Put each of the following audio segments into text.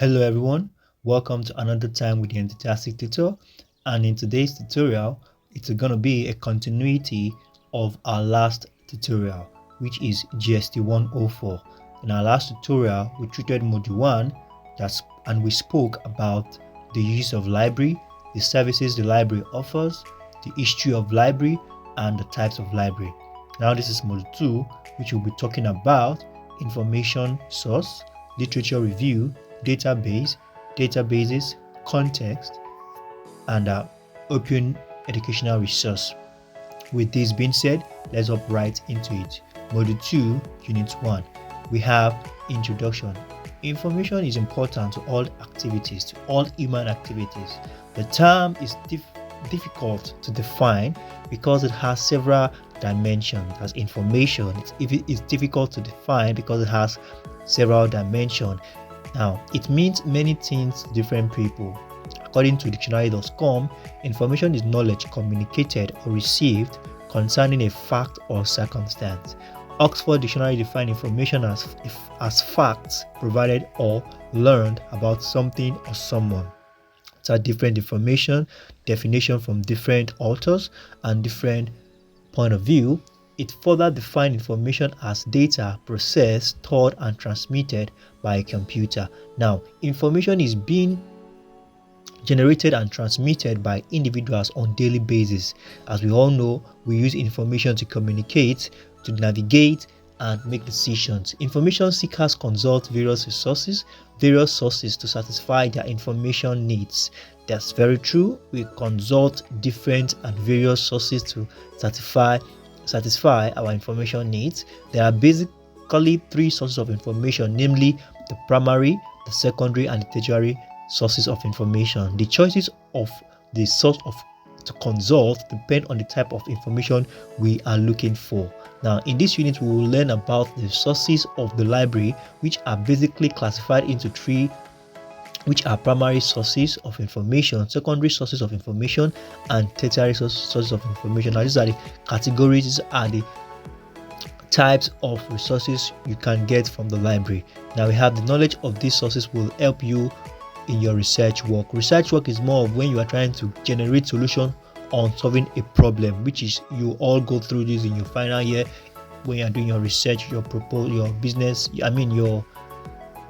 Hello everyone, welcome to another time with the Enthusiastic Tutor, and in today's tutorial it's going to be a continuity of our last tutorial, which is GST 104. In our last tutorial we treated module 1 and we spoke about the use of library, the services the library offers, the history of library, and the types of library. Now this is module 2, which will be talking about information source, literature review, databases, context, and open educational resource. With this being said, let's hop right into it. Module 2, Unit 1. We have introduction. Information is important to all activities, to all human activities. The term is difficult to define because it has several dimensions. As information, it's difficult to define because it has several dimensions. Now, it means many things to different people. According to dictionary.com, information is knowledge communicated or received concerning a fact or circumstance. Oxford Dictionary defines information as facts provided or learned about something or someone. It's a different definition from different authors and different point of view. It further defines information as data processed, stored, and transmitted by a computer. Now, information is being generated and transmitted by individuals on daily basis. As we all know, we use information to communicate, to navigate, and make decisions. Information seekers consult various sources to satisfy their information needs. That's very true. We consult different and various sources to satisfy our information needs. There are basically three sources of information, namely the primary, the secondary, and the tertiary sources of information. The choices of the source to consult depend on the type of information we are looking for. Now, in this unit, we will learn about the sources of the library, which are basically classified into three, which are primary sources of information, secondary sources of information, and tertiary sources of information. Now, these are the categories, these are the types of resources you can get from the library. Now, we have the knowledge of these sources will help you in your research work. Research work is more of when you are trying to generate solution on solving a problem, which is you all go through this in your final year when you are doing your research, your business, your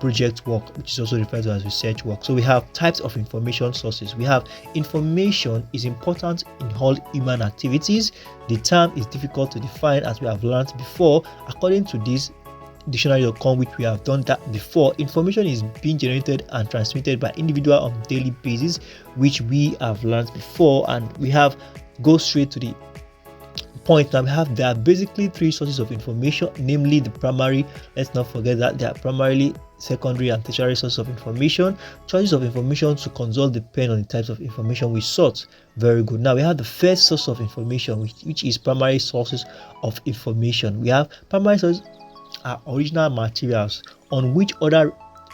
project work, which is also referred to as research work. So we have types of information sources. We have information is important in all human activities. The term is difficult to define, as we have learned before. According to this dictionary.com, which we have done that before, information is being generated and transmitted by individual on daily basis, which we have learned before, and we have go straight to the point. Now there are basically three sources of information, namely the primary. Let's not forget that there are primarily, secondary, and tertiary sources of information. Choices of information to consult depend on the types of information we sought. Very good. Now we have the first source of information, which is primary sources of information. We have primary sources are original materials on which other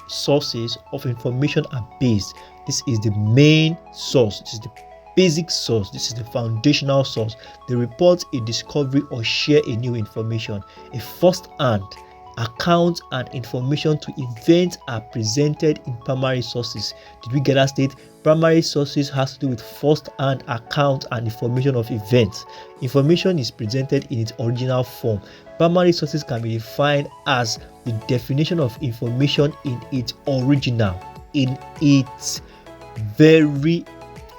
sources of information are based. This is the main source. This is the basic source. This is the foundational source. They report a discovery or share a new information. A first-hand account and information to events are presented in primary sources. Did we get that state? Primary sources has to do with first-hand account and information of events. Information is presented in its original form. Primary sources can be defined as the definition of information in its original, in its very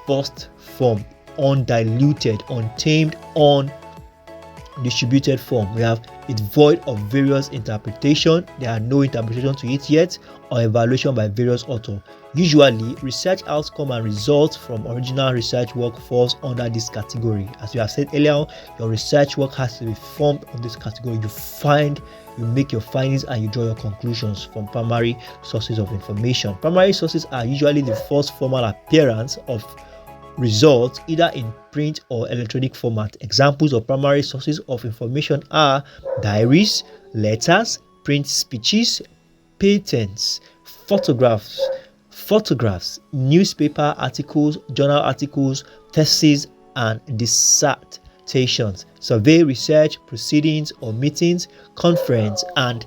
first form, undiluted, untamed, undistributed form. We have it's void of various interpretation. There are no interpretation to it yet, or evaluation by various authors. Usually, research outcome and results from original research work falls under this category. As we have said earlier, your research work has to be formed on this category. You make your findings and you draw your conclusions from primary sources of information. Primary sources are usually the first formal appearance of results, either in print or electronic format. Examples of primary sources of information are diaries, letters, print speeches, patents, photographs, newspaper articles, journal articles, theses, and dissertations, survey research, proceedings or meetings, conference, and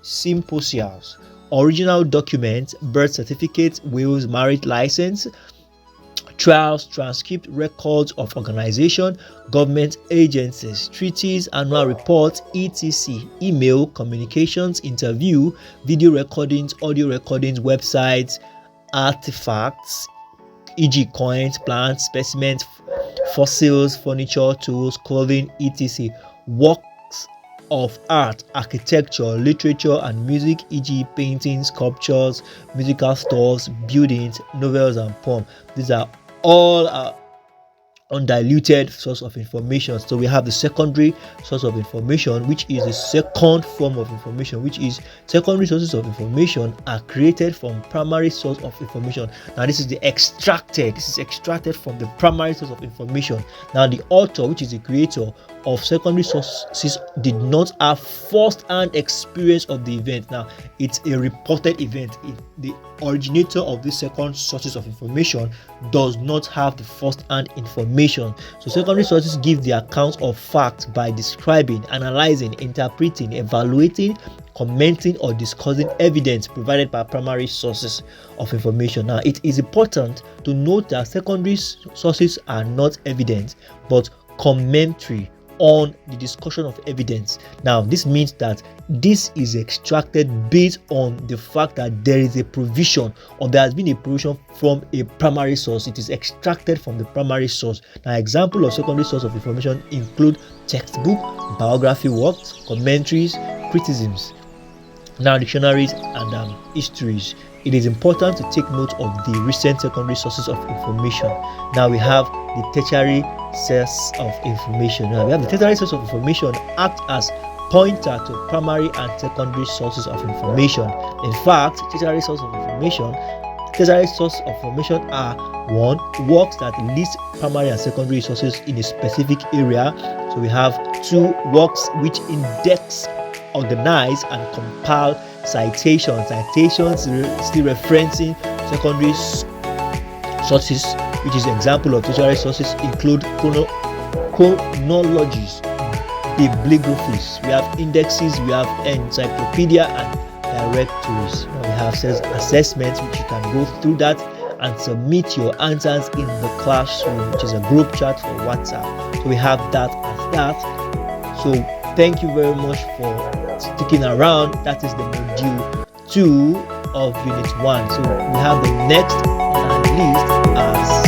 symposiums. original documents, birth certificate, wills, marriage license, trials, transcript, records of organization, government agencies, treaties, annual reports, etc., email, communications, interview, video recordings, audio recordings, websites, artifacts, e.g., coins, plants, specimens, fossils, furniture, tools, clothing, etc., works of art, architecture, literature, and music, e.g., paintings, sculptures, musical stores, buildings, novels, and poems. These are all undiluted source of information. So we have the secondary source of information, which is the second form of information, which is secondary sources of information are created from primary source of information. Now this is extracted from the primary source of information. Now the author, which is the creator of secondary sources, did not have first-hand experience of the event. Now it's a reported event. The originator of the second sources of information does not have the first-hand information. So secondary sources give the account of facts by describing, analyzing, interpreting, evaluating, commenting, or discussing evidence provided by primary sources of information. Now it is important to note that secondary sources are not evidence but commentary on the discussion of evidence. Now this means that this is extracted based on the fact that there is a provision, or there has been a provision from a primary source. It is extracted from the primary source. Now example of secondary source of information include textbook, biography works, commentaries, criticisms, now dictionaries, and histories. It is important to take note of the recent secondary sources of information. Now we have the tertiary source of information. Now we have the tertiary source of information act as pointer to primary and secondary sources of information. In fact, tertiary source of information are 1. Works that list primary and secondary sources in a specific area. So we have 2. Works which index, organize, and compile citations still referencing secondary sources, which is example of tertiary sources include chronologies, bibliographies, we have indexes, we have encyclopedia, and directories. Now we have assessments, which you can go through that and submit your answers in the classroom, which is a group chat for WhatsApp. So we have that as that. So thank you very much for sticking around. That is the module 2 of unit 1. So we have the next on our list as